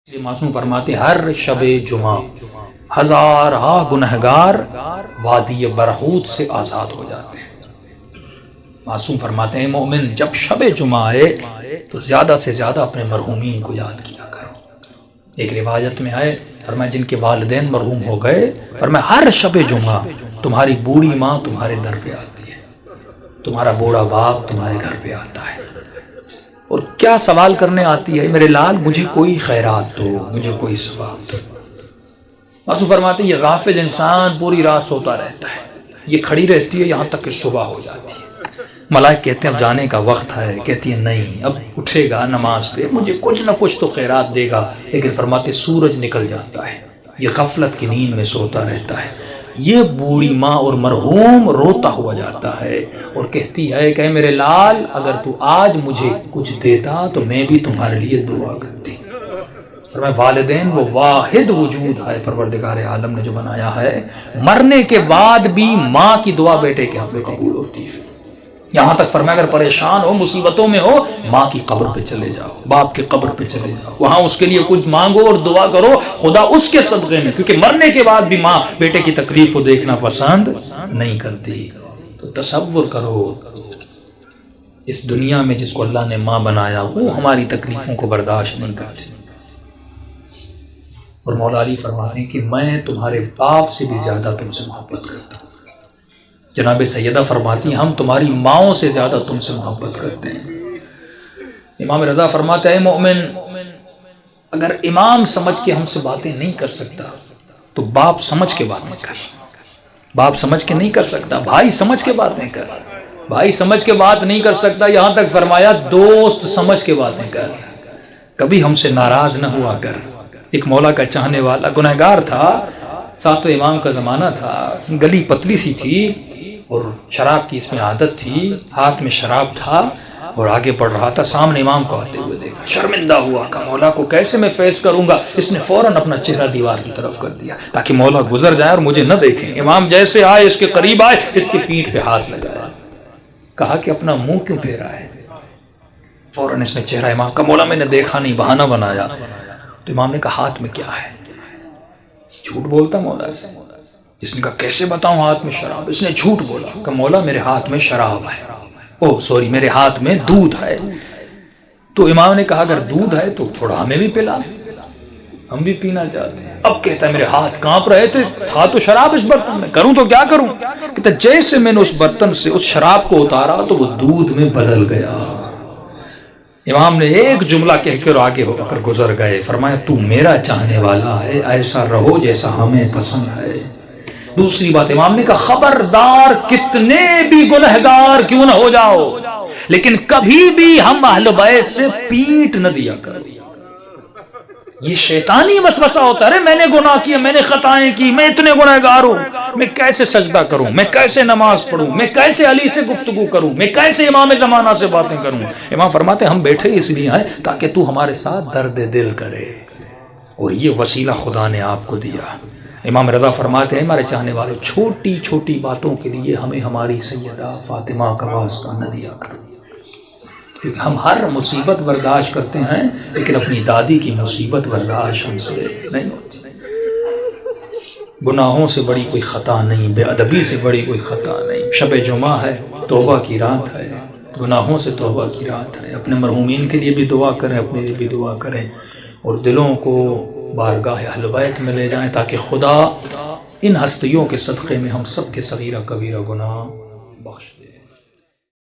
یہ معصوم فرماتے ہیں ہر شب جمعہ ہزارہ گنہگار وادی برہوت سے آزاد ہو جاتے ہیں۔ معصوم فرماتے ہیں مومن جب شب جمعہ آئے تو زیادہ سے زیادہ اپنے مرحومین کو یاد کیا کرو۔ ایک روایت میں آئے فرمایا جن کے والدین مرحوم ہو گئے فرمایا ہر شب جمعہ تمہاری بوڑھی ماں تمہارے در پہ آتی ہے، تمہارا بوڑھا باپ تمہارے گھر پہ آتا ہے اور کیا سوال کرنے آتی ہے، میرے لال مجھے کوئی خیرات دو، مجھے کوئی ثواب دو۔ معصوم فرماتے ہیں یہ غافل انسان پوری رات سوتا رہتا ہے، یہ کھڑی رہتی ہے یہاں تک کہ صبح ہو جاتی ہے۔ ملائک کہتے ہیں اب جانے کا وقت ہے، کہتی ہے نہیں اب اٹھے گا نماز پہ مجھے کچھ نہ کچھ تو خیرات دے گا، لیکن فرماتے سورج نکل جاتا ہے، یہ غفلت کی نیند میں سوتا رہتا ہے۔ یہ بوڑھی ماں اور مرحوم روتا ہوا جاتا ہے اور کہتی ہے کہ میرے لال اگر تو آج مجھے کچھ دیتا تو میں بھی تمہارے لیے دعا کرتی۔ فرمایا والدین وہ واحد وجود ہے پروردگار عالم نے جو بنایا ہے، مرنے کے بعد بھی ماں کی دعا بیٹے کے حق میں قبول ہوتی ہے۔ یہاں تک فرمایا اگر پریشان ہو مصیبتوں میں ہو ماں کی قبر پہ چلے جاؤ، باپ کی قبر پہ چلے جاؤ، وہاں اس کے لیے کچھ مانگو اور دعا کرو، خدا اس کے صدقے میں، کیونکہ مرنے کے بعد بھی ماں بیٹے کی تکلیف کو دیکھنا پسند نہیں کرتی۔ تو تصور کرو اس دنیا میں جس کو اللہ نے ماں بنایا وہ ہماری تکلیفوں کو برداشت نہیں کرتی، اور مولا علی فرماتے ہیں کہ میں تمہارے باپ سے بھی زیادہ تم سے محبت کرتا ہوں۔ جناب سیدہ فرماتی ہیں ہم تمہاری ماؤں سے زیادہ تم سے محبت کرتے ہیں۔ امام رضا فرماتا ہے مومن اگر امام سمجھ کے ہم سے باتیں نہیں کر سکتا تو باپ سمجھ کے باتیں کر، باپ سمجھ کے نہیں کر سکتا بھائی سمجھ کے باتیں کر، بھائی سمجھ کے بات نہیں کر سکتا، یہاں تک فرمایا دوست سمجھ کے باتیں کر، کبھی ہم سے ناراض نہ ہوا کر۔ ایک مولا کا چاہنے والا گنہگار تھا، ساتھ امام کا زمانہ تھا، گلی پتلی سی تھی اور شراب کی اس میں عادت تھی، ہاتھ میں شراب تھا اور آگے بڑھ رہا تھا، سامنے امام کو آتے ہوئے دیکھا، شرمندہ ہوا کہ مولا کو کیسے میں فیس کروں گا، اس نے فوراً اپنا چہرہ دیوار کی طرف کر دیا تاکہ مولا گزر جائے اور مجھے نہ دیکھیں۔ امام جیسے آئے اس کے قریب آئے، اس کی پیٹھ پہ ہاتھ لگایا، کہا کہ اپنا منہ کیوں پھیرا ہے؟ فوراً اس نے چہرہ امام کا مولا میں نے دیکھا نہیں، بہانہ بنایا۔ تو امام نے کہا ہاتھ میں کیا ہے؟ جھوٹ بولتا مولا سے؟ جس نے کہا کیسے بتاؤں ہاتھ میں شراب؟ اس نے جھوٹ بولا کہ مولا میرے ہاتھ میں شراب ہے، اوہ سوری میرے ہاتھ میں دودھ ہے۔ تو امام نے کہا اگر دودھ ہے تو تھوڑا ہمیں بھی پلا، ہم بھی پینا چاہتے ہیں۔ اب کہتا ہے میرے ہاتھ کانپ رہے تھے، تھا تو شراب اس برتن میں، کروں تو کیا کروں؟ کہتا جیسے میں نے اس برتن سے اس شراب کو اتارا تو وہ دودھ میں بدل گیا۔ امام نے ایک جملہ کہہ کر آگے ہو کر گزر گئے، فرمایا تو میرا چاہنے والا ہے، ایسا رہو جیسا ہمیں پسند ہے۔ دوسری بات امام نے کہا خبردار کتنے بھی گنہگار کیوں نہ ہو جاؤ لیکن کبھی بھی ہم اہل بیت سے پیٹ نہ دیا کرو۔ یہ شیطانی وسوسہ ہوتا ہے، میں نے گناہ کیا، میں نے خطائیں کی، میں اتنے گنہگار ہوں، میں کیسے سجدہ کروں، میں کیسے نماز پڑھوں، میں کیسے علی سے گفتگو کروں، میں کیسے امام زمانہ سے باتیں کروں۔ امام فرماتے ہیں ہم بیٹھے اس لیے ہیں تاکہ تو ہمارے ساتھ درد دل کرے، اور یہ وسیلہ خدا نے آپ کو دیا۔ امام رضا فرماتے ہیں ہمارے چاہنے والوں چھوٹی چھوٹی باتوں کے لیے ہمیں ہماری سیدہ فاطمہ کا واسطہ نہ دیا کرو، کیونکہ ہم ہر مصیبت برداشت کرتے ہیں لیکن اپنی دادی کی مصیبت برداشت ہم سے نہیں ہوتی۔ گناہوں سے بڑی کوئی خطا نہیں، بے ادبی سے بڑی کوئی خطا نہیں۔ شب جمعہ ہے، توبہ کی رات ہے، گناہوں سے توبہ کی رات ہے۔ اپنے مرحومین کے لیے بھی دعا کریں، اپنے لیے بھی دعا کریں، اور دلوں کو بارگاہ اہل بیت میں لے جائیں تاکہ خدا ان ہستیوں کے صدقے میں ہم سب کے صغیرہ کبیرہ گناہ بخش دے۔